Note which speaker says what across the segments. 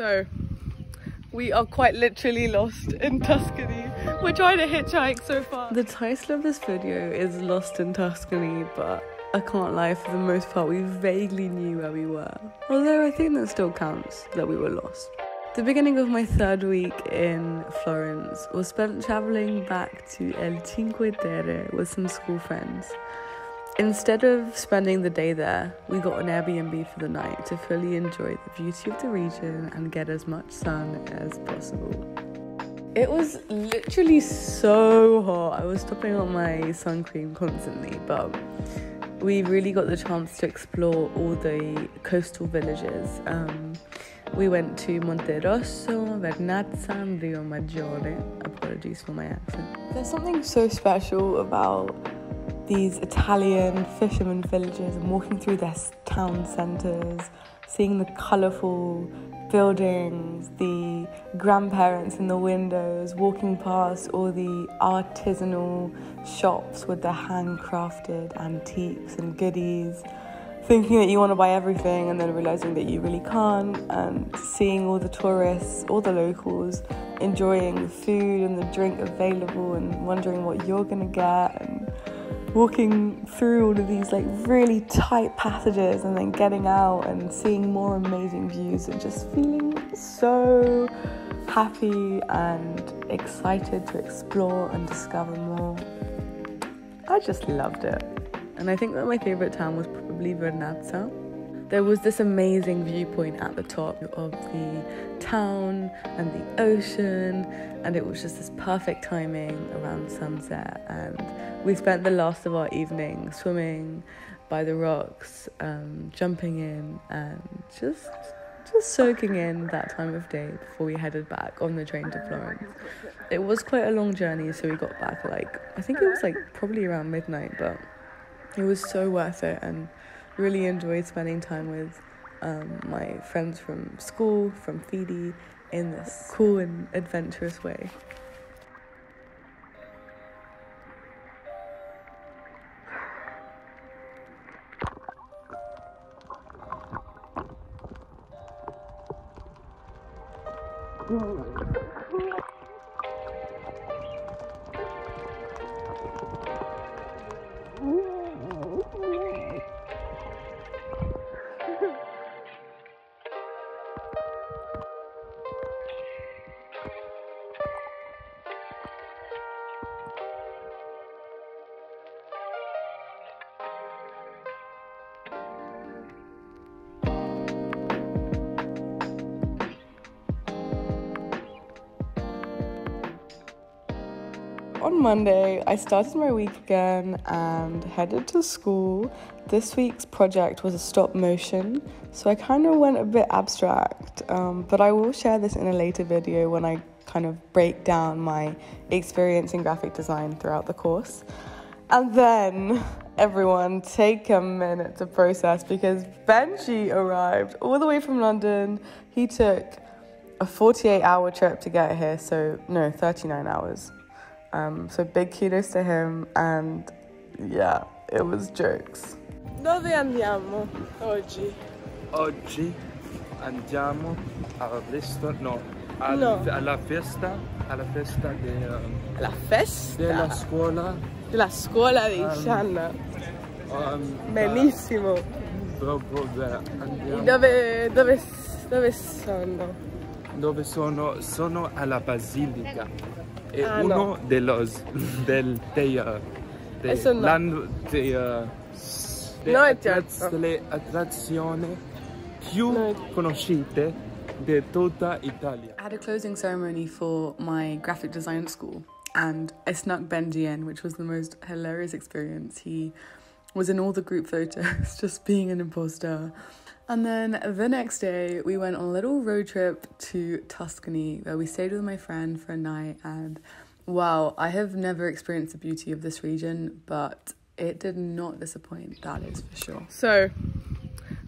Speaker 1: So we are quite literally lost in Tuscany. We're trying to hitchhike so far. The title of this video is Lost in Tuscany, but I can't lie, for the most part we vaguely knew where we were. Although I think that still counts that we were lost. The beginning of my third week in Florence was spent travelling back to El Cinque Terre with some school friends. Instead of spending the day there, we got an Airbnb for the night to fully enjoy the beauty of the region and get as much sun as possible. It was literally so hot. I was stopping on my sun cream constantly, but we really got the chance to explore all the coastal villages. We went to Monterosso, Vernazza and Rio Maggiore. Apologies for my accent. There's something so special about these Italian fishermen villages and walking through their town centres, seeing the colourful buildings, the grandparents in the windows, walking past all the artisanal shops with their handcrafted antiques and goodies, thinking that you want to buy everything and then realising that you really can't, and seeing all the tourists, all the locals enjoying the food and the drink available and wondering what you're going to get, and walking through all of these like really tight passages and then getting out and seeing more amazing views and just feeling so happy and excited to explore and discover more. I just loved it. And I think that my favourite town was probably Vernazza. There was this amazing viewpoint at the top of the town and the ocean, and it was just this perfect timing around sunset, and we spent the last of our evening swimming by the rocks, jumping in and just soaking in that time of day before we headed back on the train to Florence. It was quite a long journey, so we got back I think it was probably around midnight, but it was so worth it, and really enjoyed spending time with my friends from school, from FIDI, in this cool and adventurous way. On Monday, I started my week again and headed to school. This week's project was a stop motion, so I kind of went a bit abstract, but I will share this in a later video when I kind of break down my experience in graphic design throughout the course. And then, everyone, take a minute to process, because Benji arrived all the way from London. He took a 48-hour trip to get here, 39 hours. So big kudos to him, and yeah, it was jokes. Dove andiamo oggi?
Speaker 2: Oggi andiamo alla festa
Speaker 1: della scuola di Yshana. Bellissimo.
Speaker 2: Proprio andiamo.
Speaker 1: Dove sono?
Speaker 2: Dove sono? Sono alla Basilica. È uno delle attrazioni più conosciute di tutta Italia.
Speaker 1: I had a closing ceremony for my graphic design school, and I snuck Benji in, which was the most hilarious experience. He was in all the group photos, just being an imposter. And then the next day, we went on a little road trip to Tuscany, where we stayed with my friend for a night. And wow, I have never experienced the beauty of this region, but it did not disappoint, that is for sure. So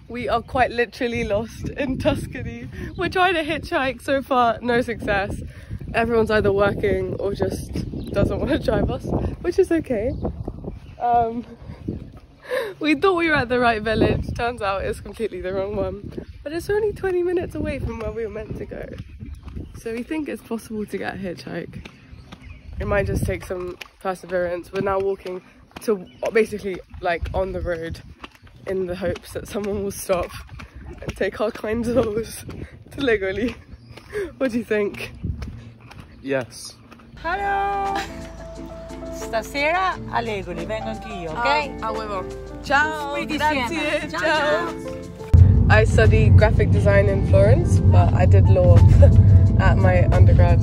Speaker 1: we are quite literally lost in Tuscany. We're trying to hitchhike, so far no success. Everyone's either working or just doesn't want to drive us, which is okay. We thought we were at the right village, turns out it's completely the wrong one. but it's only 20 minutes away from where we were meant to go. So we think it's possible to get a hitchhike. It might just take some perseverance. We're now walking to basically like on the road in the hopes that someone will stop and take our kind souls to Legoli. What do you think?
Speaker 2: Yes.
Speaker 3: Hello! Stasera a Legoli, vengo anch'io, ok?
Speaker 1: A huevo. Ciao,
Speaker 3: Pretty
Speaker 1: grazie,
Speaker 3: ciao,
Speaker 1: ciao. I study graphic design in Florence, but I did law at my undergrad.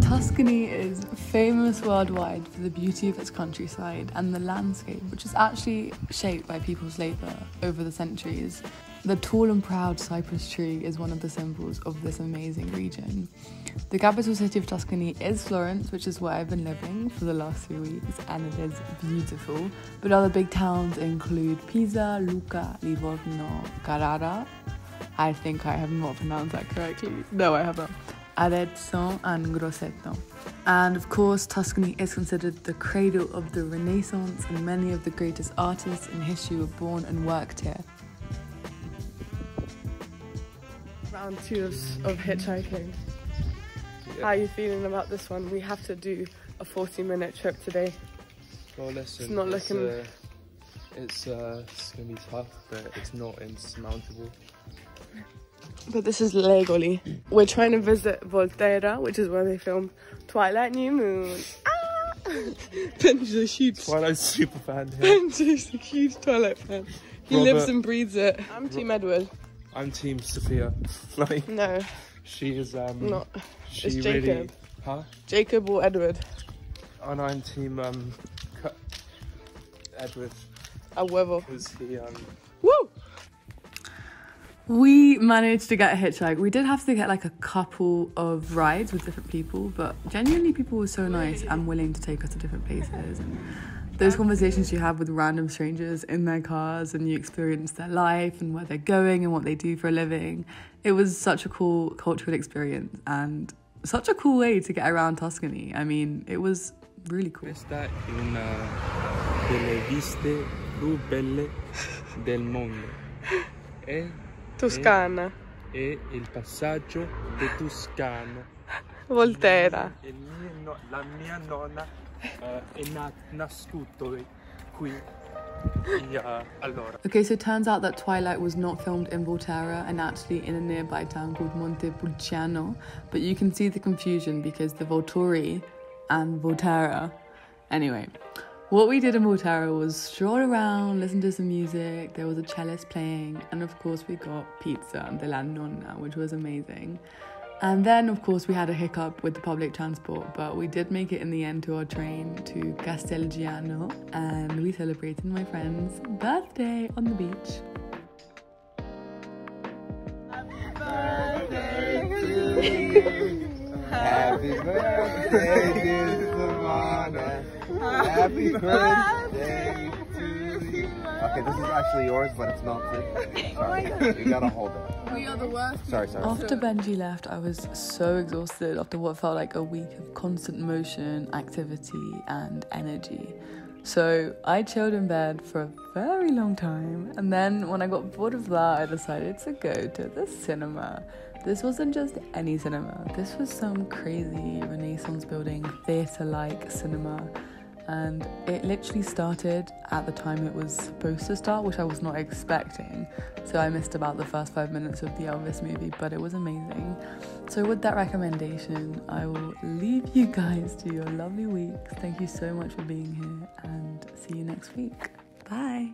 Speaker 1: Tuscany is famous worldwide for the beauty of its countryside and the landscape, which is actually shaped by people's labour over the centuries. The tall and proud cypress tree is one of the symbols of this amazing region. The capital city of Tuscany is Florence, which is where I've been living for the last 3 weeks, and it is beautiful. But other big towns include Pisa, Lucca, Livorno, Carrara. I think I have not pronounced that correctly. No, I haven't. Arezzo and Grosseto. And of course, Tuscany is considered the cradle of the Renaissance, and many of the greatest artists in history were born and worked here. Round 2 of hitchhiking. Yeah. How are you feeling about this one? We have to do a 40-minute trip today.
Speaker 2: Well, listen,
Speaker 1: it's not looking...
Speaker 2: it's gonna be tough, but it's not insurmountable.
Speaker 1: But this is Legoli. We're trying to visit Volterra, which is where they filmed Twilight New Moon. Ah! Benji's a huge
Speaker 2: Twilight super fan here.
Speaker 1: Benji's a huge Twilight fan. He lives and breathes it. I'm Team Edward.
Speaker 2: I'm Team Sophia. Like,
Speaker 1: no.
Speaker 2: She is
Speaker 1: not.
Speaker 2: She
Speaker 1: it's Jacob.
Speaker 2: Really, huh?
Speaker 1: Jacob or Edward?
Speaker 2: And I'm Team Edward.
Speaker 1: A huevo.
Speaker 2: Because he
Speaker 1: Woo! We managed to get a hitchhike. We did have to get like a couple of rides with different people, but genuinely people were so nice and willing to take us to different places. And those conversations you have with random strangers in their cars, and you experience their life and where they're going and what they do for a living. It was such a cool cultural experience and such a cool way to get around Tuscany. I mean, it was really cool.
Speaker 2: Questa è una delle viste più belle del mondo.
Speaker 1: Toscana.
Speaker 2: E il passaggio di Toscana.
Speaker 1: Volterra.
Speaker 2: La mia nonna è nascuto qui.
Speaker 1: Okay, so it turns out that Twilight was not filmed in Volterra and actually in a nearby town called Montepulciano, but you can see the confusion because the Volturi and Volterra. Anyway, what we did in Volterra was stroll around, listen to some music, there was a cellist playing, and of course we got pizza della nonna, which was amazing. And then, of course, we had a hiccup with the public transport, but we did make it in the end to our train to Castelgiano, and we celebrated my friend's birthday on the beach. Happy birthday to you. Happy birthday, dear Savannah. Happy birthday to you.
Speaker 4: Okay, this is actually yours, but it's not. Sorry, you gotta hold it.
Speaker 1: We are the worst.
Speaker 4: Sorry.
Speaker 1: After Benji left, I was so exhausted after what felt like a week of constant motion, activity, and energy. So I chilled in bed for a very long time, and then when I got bored of that, I decided to go to the cinema. This wasn't just any cinema. This was some crazy Renaissance building, theatre-like cinema. And it literally started at the time it was supposed to start, which I was not expecting. So I missed about the first 5 minutes of the Elvis movie, but it was amazing. So with that recommendation, I will leave you guys to your lovely week. Thank you so much for being here, and see you next week. Bye.